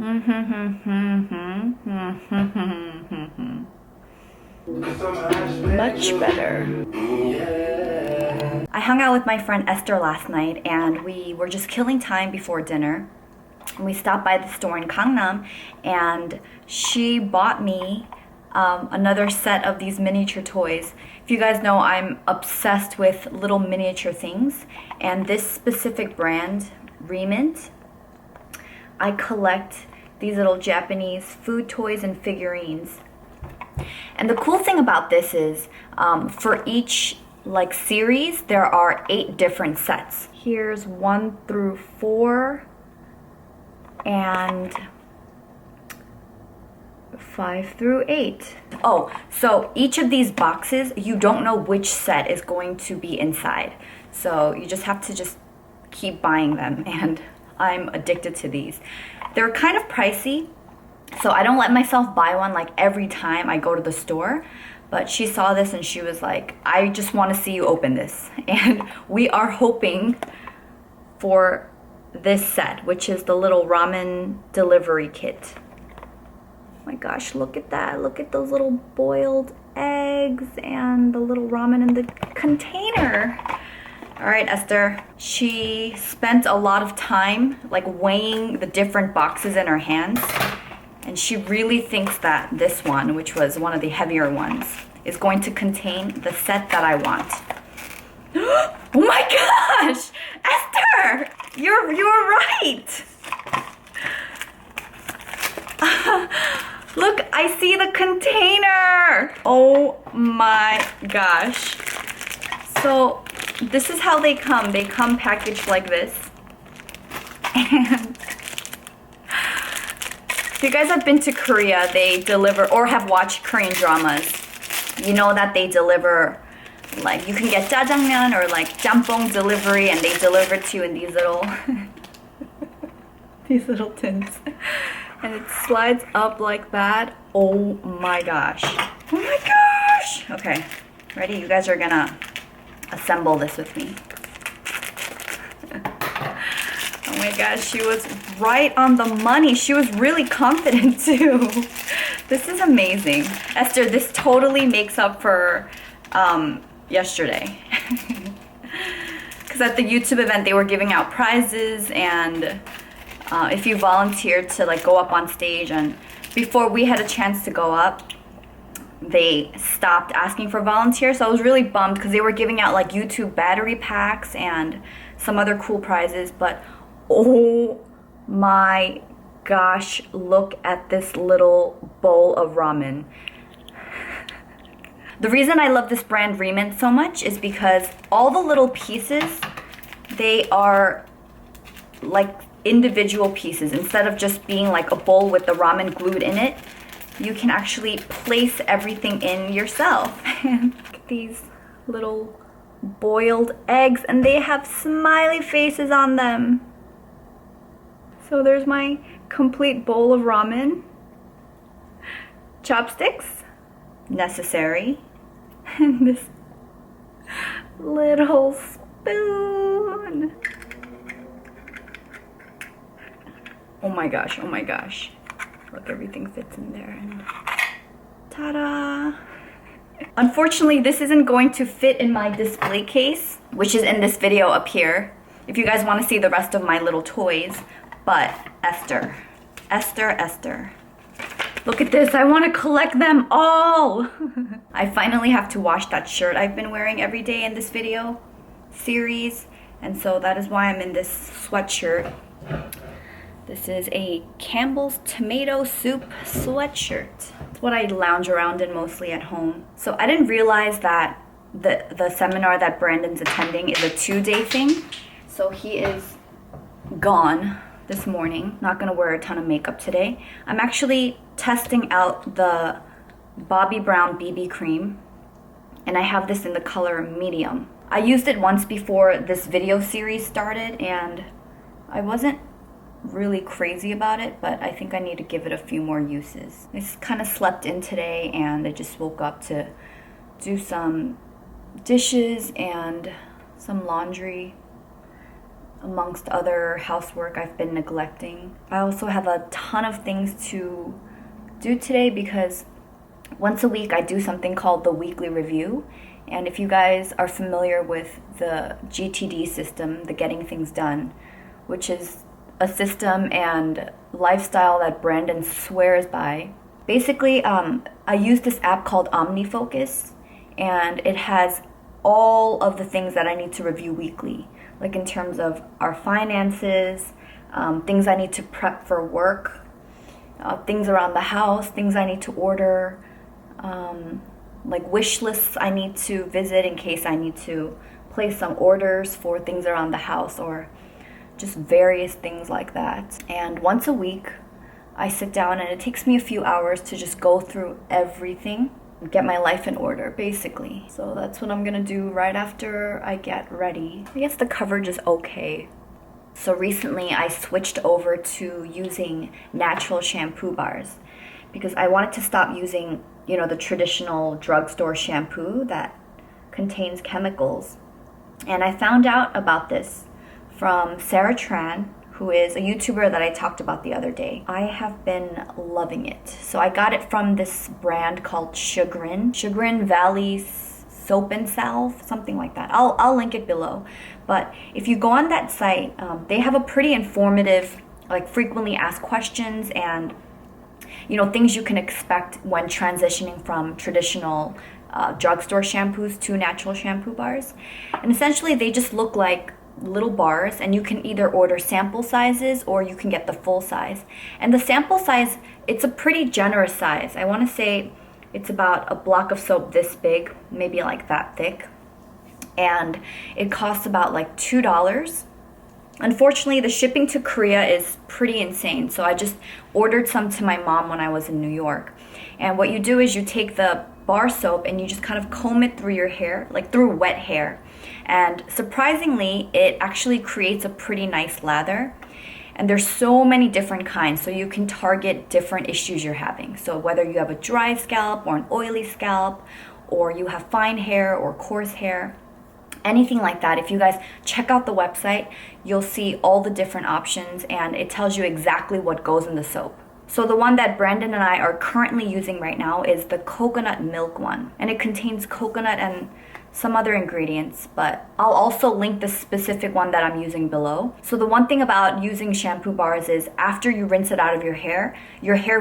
Much better. I hung out with my friend Esther last night and we were just killing time before dinner. We stopped by the store in Gangnam and she bought me another set of these miniature toys. If you guys know, I'm obsessed with little miniature things, and this specific brand, Re-ment, I collect these little Japanese food toys and figurines. And the cool thing about this is for each series there are 8 different sets. Here's 1 through 4 and 5 through 8. Oh, so each of these boxes, you don't know which set is going to be inside. So you just have to keep buying them, and I'm addicted to these. They're kind of pricey, so I don't let myself buy one every time I go to the store. But she saw this and she was like, I just want to see you open this. And we are hoping for this set, which is the little ramen delivery kit. Oh my gosh, look at that. Look at those little boiled eggs and the little ramen in the container. All right, Esther. She spent a lot of time weighing the different boxes in her hands. And she really thinks that this one, which was one of the heavier ones, is going to contain the set that I want. Oh my gosh! Esther! You're right! Look, I see the container! Oh my gosh. So, this is how they come. They come packaged like this. And if you guys have been to Korea, they deliver, or have watched Korean dramas, you know that they deliver, you can get jjajangmyeon or jampong delivery, and they deliver to you in these little these little tins. And it slides up like that. Oh my gosh. Oh my gosh! Okay, ready? You guys are gonna assemble this with me. Oh my gosh, she was right on the money. She was really confident too. This is amazing. Esther, this totally makes up for yesterday. Because at the YouTube event, they were giving out prizes, and if you volunteered to go up on stage, and before we had a chance to go up, they stopped asking for volunteers. So I was really bummed because they were giving out YouTube battery packs and some other cool prizes. But oh my gosh, look at this little bowl of ramen. The reason I love this brand Re-ment so much is because all the little pieces, they are individual pieces. Instead of just being a bowl with the ramen glued in it, you can actually place everything in yourself. And look at these little boiled eggs, and they have smiley faces on them. So there's my complete bowl of ramen. Chopsticks, necessary. And this little spoon. Oh my gosh, oh my gosh. Look, everything fits in there. And ta-da! Unfortunately, this isn't going to fit in my display case, which is in this video up here, if you guys want to see the rest of my little toys. But Esther, look at this. I want to collect them all. I finally have to wash that shirt I've been wearing every day in this video series, and so that is why I'm in this sweatshirt. This is a Campbell's Tomato Soup sweatshirt. It's what I lounge around in mostly at home. So I didn't realize that the seminar that Brandon's attending is a 2-day thing. So he is gone this morning. Not gonna wear a ton of makeup today. I'm actually testing out the Bobbi Brown BB cream, and I have this in the color medium. I used it once before this video series started, and I wasn't really crazy about it, but I think I need to give it a few more uses. I just kind of slept in today, and I just woke up to do some dishes and some laundry. amongst other housework I've been neglecting. I also have a ton of things to do today because once a week I do something called the weekly review. And if you guys are familiar with the GTD system, the Getting Things Done, which is a system and lifestyle that Brandon swears by. Basically, I use this app called OmniFocus, and it has all of the things that I need to review weekly, like in terms of our finances, things I need to prep for work, things around the house, things I need to order, like wish lists I need to visit in case I need to place some orders for things around the house or just various things like that. And once a week, I sit down and it takes me a few hours to just go through everything, get my life in order, basically. So that's what I'm gonna do right after I get ready. I guess the coverage is okay. So recently I switched over to using natural shampoo bars because I wanted to stop using, the traditional drugstore shampoo that contains chemicals. And I found out about this from Sarah Tran, who is a YouTuber that I talked about the other day. I have been loving it. So I got it from this brand called Chagrin Valley Soap and Salve, something like that. I'll link it below. But if you go on that site, they have a pretty informative, like frequently asked questions and things you can expect when transitioning from traditional drugstore shampoos to natural shampoo bars. And essentially they just look like little bars, and you can either order sample sizes or you can get the full size. And the sample size, it's a pretty generous size. I want to say it's about a block of soap this big, maybe like that thick, and it costs about like $2. Unfortunately, the shipping to Korea is pretty insane, so I just ordered some to my mom when I was in New York. And what you do is you take the bar soap and you just kind of comb it through your hair, like through wet hair. And surprisingly, it actually creates a pretty nice lather. And there's so many different kinds, so you can target different issues you're having. So whether you have a dry scalp or an oily scalp, or you have fine hair or coarse hair, anything like that, if you guys check out the website, you'll see all the different options and it tells you exactly what goes in the soap. So the one that Brandon and I are currently using right now is the coconut milk one, and it contains coconut and some other ingredients, but I'll also link the specific one that I'm using below. So the one thing about using shampoo bars is after you rinse it out of your hair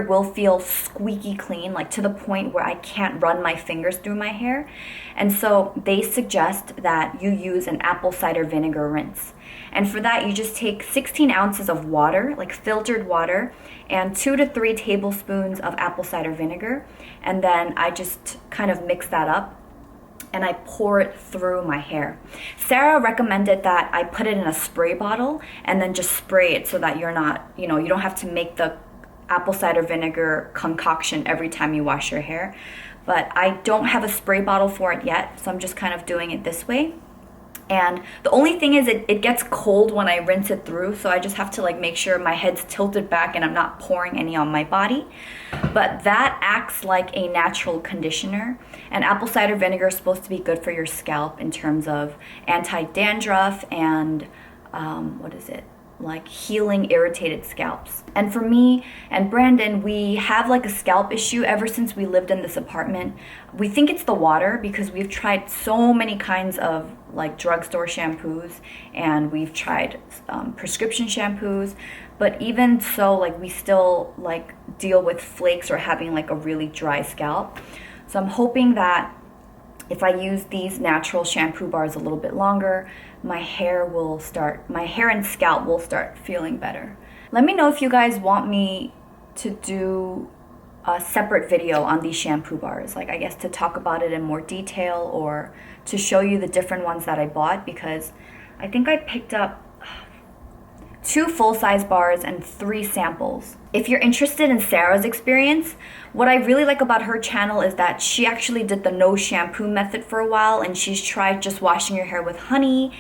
will feel squeaky clean, like to the point where I can't run my fingers through my hair. And so they suggest that you use an apple cider vinegar rinse. And for that, you just take 16 ounces of water, like filtered water, and 2 to 3 tablespoons of apple cider vinegar. And then I just kind of mix that up and I pour it through my hair. Sarah recommended that I put it in a spray bottle and then just spray it so that you're not, you don't have to make the apple cider vinegar concoction every time you wash your hair. But I don't have a spray bottle for it yet, so I'm just kind of doing it this way. And the only thing is it gets cold when I rinse it through, so I just have to like make sure my head's tilted back and I'm not pouring any on my body. But that acts like a natural conditioner, and apple cider vinegar is supposed to be good for your scalp in terms of anti-dandruff and like healing irritated scalps. And for me and Brandon, we have like a scalp issue ever since we lived in this apartment. We think it's the water because we've tried so many kinds of like drugstore shampoos, and we've tried prescription shampoos, but even so, like we still like deal with flakes or having like a really dry scalp. So I'm hoping that if I use these natural shampoo bars a little bit longer, my hair and scalp will start feeling better. Let me know if you guys want me to do a separate video on these shampoo bars, like I guess to talk about it in more detail or to show you the different ones that I bought, because I think I picked up 2 full-size bars and 3 samples. If you're interested in Sarah's experience, what I really like about her channel is that she actually did the no shampoo method for a while, and she's tried just washing your hair with honey,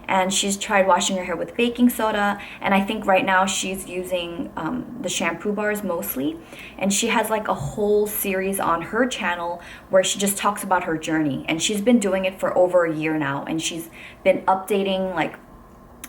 and she's tried washing her hair with baking soda, and I think right now she's using the shampoo bars mostly. And she has like a whole series on her channel where she just talks about her journey, and she's been doing it for over a year now, and she's been updating like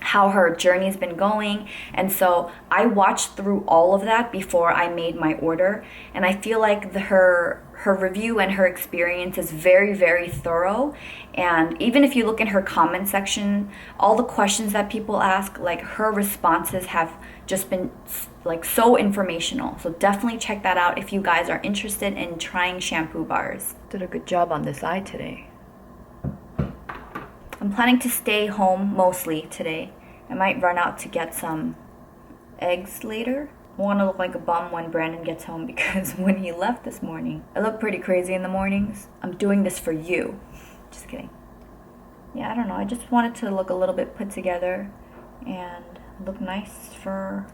how her journey's been going. And so I watched through all of that before I made my order, and I feel like her review and her experience is very, very thorough. And even if you look in her comment section, all the questions that people ask, like her responses have just been like so informational. So definitely check that out if you guys are interested in trying shampoo bars. Did a good job on this eye today. I'm planning to stay home mostly today. I might run out to get some eggs later. I want to look like a bum when Brandon gets home, because when he left this morning, I look pretty crazy in the mornings. I'm doing this for you. Just kidding. Yeah, I don't know. I just wanted to look a little bit put together and look nice for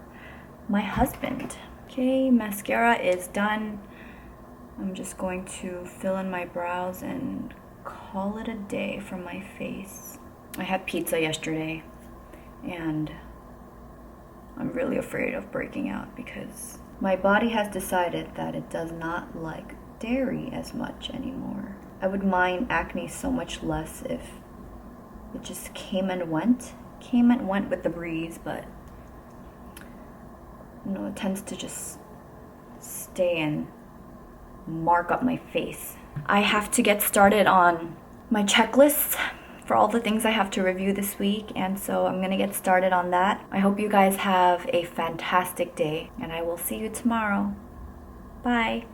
my husband. Okay, mascara is done. I'm just going to fill in my brows and call it a day for my face. I had pizza yesterday, and I'm really afraid of breaking out because my body has decided that it does not like dairy as much anymore. I would mind acne so much less if it just came and went with the breeze, but you know, it tends to just stay and mark up my face. I have to get started on my checklist for all the things I have to review this week, and so I'm gonna get started on that. I hope you guys have a fantastic day, and I will see you tomorrow. Bye.